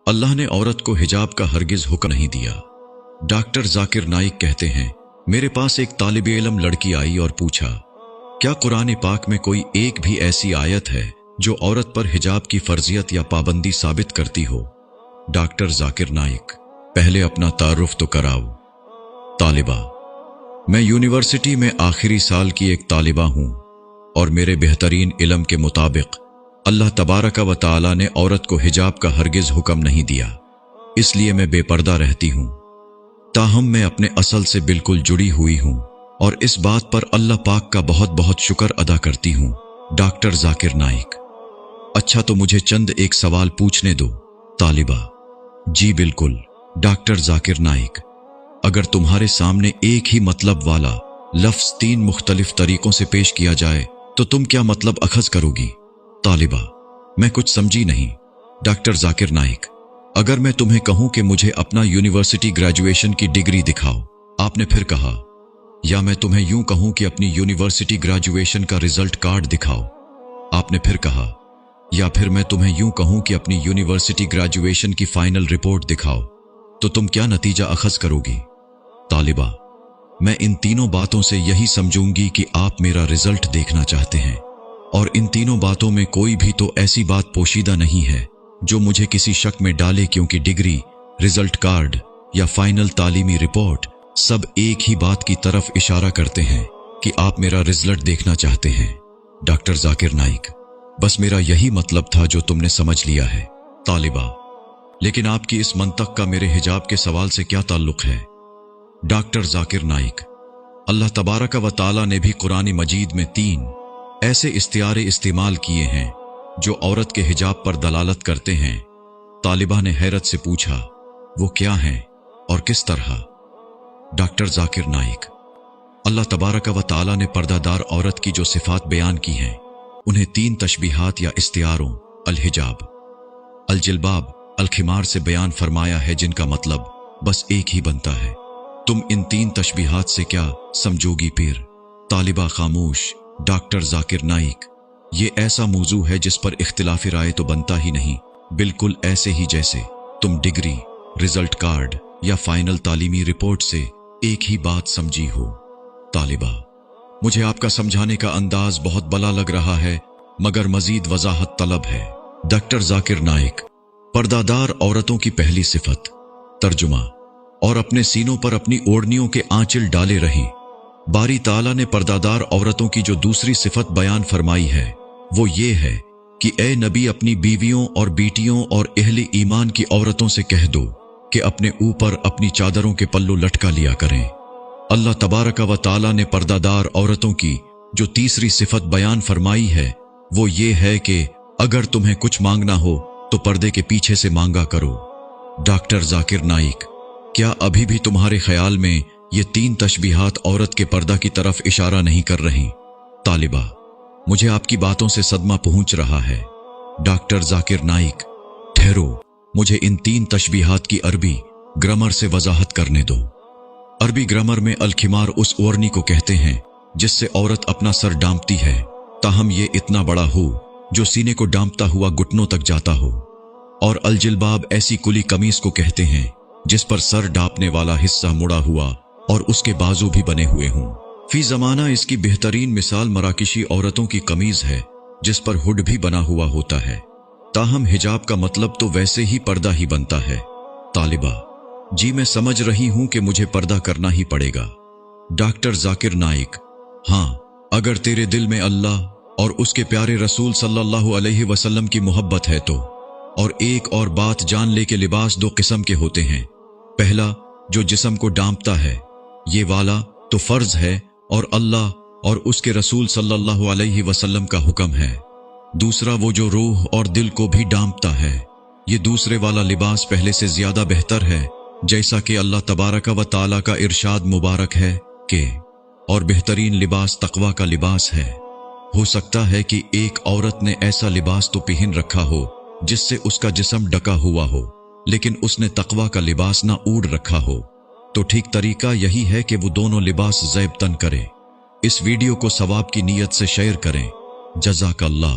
अल्लाह ने औरत को हिजाब का हरगिज हुक्म नहीं दिया। डॉक्टर जाकिर नाइक कहते हैं, मेरे पास एक तालिब इल्म लड़की आई और पूछा, क्या कुरान पाक में कोई एक भी ऐसी आयत है जो औरत पर हिजाब की फर्जियत या पाबंदी साबित करती हो? डॉक्टर जाकिर नाइक, पहले अपना तारुफ तो कराओ। तालिबा, मैं यूनिवर्सिटी में आखिरी साल की एक तालिबा हूं और मेरे बेहतरीन इल्म के मुताबिक अल्लाह तबारक व तआला ने औरत को हिजाब का हरगिज हुक्म नहीं दिया, इसलिए मैं बेपर्दा रहती हूं। ताहम मैं अपने असल से बिल्कुल जुड़ी हुई हूं और इस बात पर अल्लाह पाक का बहुत बहुत शुक्र अदा करती हूं। डॉक्टर जाकिर नाइक, अच्छा तो मुझे चंद एक सवाल पूछने दो। तालिबा, जी बिल्कुल। डॉक्टर जाकिर नाइक, अगर तुम्हारे सामने एक ही मतलब वाला लफ्ज 3 मुख्तलिफ तरीकों से पेश किया जाए तो तुम क्या मतलब अखज़ करोगी? तालिबा, मैं कुछ समझी नहीं। डॉक्टर जाकिर नाइक, अगर मैं तुम्हें कहूं कि मुझे अपना यूनिवर्सिटी ग्रेजुएशन की डिग्री दिखाओ, आपने फिर कहा, या मैं तुम्हें यूं कहूं कि अपनी यूनिवर्सिटी ग्रेजुएशन का रिजल्ट कार्ड दिखाओ, आपने फिर कहा, या फिर मैं तुम्हें यूं कहूं कि अपनी यूनिवर्सिटी ग्रेजुएशन की फाइनल रिपोर्ट दिखाओ, तो तुम क्या नतीजा अखज़ करोगी? तालिबा, मैं इन तीनों बातों से यही समझूंगी कि आप मेरा रिजल्ट देखना चाहते हैं और इन तीनों बातों में कोई भी तो ऐसी बात पोशीदा नहीं है जो मुझे किसी शक में डाले, क्योंकि डिग्री, रिजल्ट कार्ड या फाइनल तालीमी रिपोर्ट सब एक ही बात की तरफ इशारा करते हैं कि आप मेरा रिजल्ट देखना चाहते हैं। डॉक्टर जाकिर नाइक, बस मेरा यही मतलब था जो तुमने समझ लिया है। तालिबा, लेकिन आपकी इस मंतक का मेरे हिजाब के सवाल से क्या ताल्लुक है? डॉक्टर जाकिर नाइक, अल्लाह तबारक व तआला ने भी कुरान मजीद में 3 ऐसे इस्तियारे इस्तेमाल किए हैं जो औरत के हिजाब पर दलालत करते हैं। तालिबा ने हैरत से पूछा, वो क्या हैं और किस तरह? डॉक्टर जाकिर नाइक, अल्लाह तबारक व तआला ने पर्दादार औरत की जो सिफात बयान की हैं उन्हें 3 तशबीहात या इस्तियारों अल हिजाब, अल जिल्बाब, अल खिमार से बयान फरमाया है, जिनका मतलब बस एक ही बनता है। तुम इन 3 तशबीहात से क्या समझोगी फिर? तालिबा खामोश। डॉक्टर जाकिर नाइक, ये ऐसा मौजू है जिस पर इख्तिलाफी राय तो बनता ही नहीं, बिल्कुल ऐसे ही जैसे तुम डिग्री, रिजल्ट कार्ड या फाइनल तालीमी रिपोर्ट से एक ही बात समझी हो। तालिबा, मुझे आपका समझाने का अंदाज बहुत भला लग रहा है, मगर मजीद वजाहत तलब है। डॉक्टर जाकिर नाइक, पर्दादार औरतों की पहली सिफत तर्जुमा, और अपने सीनों पर अपनी ओढ़नियों के आंचल डाले रहें। बारी ताला ने पर्दादार औरतों की जो दूसरी सिफत बयान फरमाई है वो ये है कि ए नबी, अपनी बीवियों और बेटियों और अहले ईमान की औरतों से कह दो कि अपने ऊपर अपनी चादरों के पल्लू लटका लिया करें। अल्लाह तबारक व तआला ने पर्दादार औरतों की जो तीसरी सिफत बयान फरमाई है वो ये है कि अगर तुम्हें कुछ मांगना हो तो पर्दे के पीछे से मांगा करो। डॉक्टर जाकिर नाइक, क्या अभी भी तुम्हारे ख्याल में ये 3 तशबीहात औरत के पर्दा की तरफ इशारा नहीं कर रही? तालिबा, मुझे आपकी बातों से सदमा पहुंच रहा है। डॉक्टर जाकिर नाइक, ठहरो, मुझे इन 3 तशबीहात की अरबी ग्रामर से वजाहत करने दो। अरबी ग्रामर में अल-खिमार उस ओढ़नी को कहते हैं जिससे औरत अपना सर डांपती है, ताहम ये इतना बड़ा हो जो सीने को डांपता हुआ घुटनों तक जाता हो। और अल-जिल्बाब ऐसी कुली कमीज को कहते हैं जिस पर सर डांपने वाला हिस्सा मुड़ा हुआ और उसके बाजू भी बने हुए हों। फी जमाना इसकी बेहतरीन मिसाल मराकिशी औरतों की कमीज है जिस पर हुड भी बना हुआ होता है। ताहम हिजाब का मतलब तो वैसे ही पर्दा ही बनता है। तालिबा, जी मैं समझ रही हूं कि मुझे पर्दा करना ही पड़ेगा। डॉक्टर जाकिर नाइक, हाँ, अगर तेरे दिल में अल्लाह और उसके प्यारे रसूल सल्लल्लाहु अलैहि वसल्लम की मोहब्बत है तो। और एक और बात जान ले कि लिबास 2 किस्म के होते हैं। पहला जो जिस्म को डांपता है, ये वाला तो फर्ज है और अल्लाह और उसके रसूल सल्लल्लाहु अलैहि वसल्लम का हुक्म है। दूसरा वो जो रूह और दिल को भी डांपता है। ये दूसरे वाला लिबास पहले से ज्यादा बेहतर है, जैसा कि अल्लाह तबारक व तआला का इरशाद मुबारक है कि और बेहतरीन लिबास तकवा का लिबास है। हो सकता है कि एक औरत ने ऐसा लिबास तो पहन रखा हो जिससे उसका जिस्म ढका हुआ हो, लेकिन उसने तकवा का लिबास ना ओढ़ रखा हो। तो ठीक तरीका यही है कि वो दोनों लिबास ज़ैब तन करे। इस वीडियो को सवाब की नीयत से शेयर करें। जज़ाकल्लाह।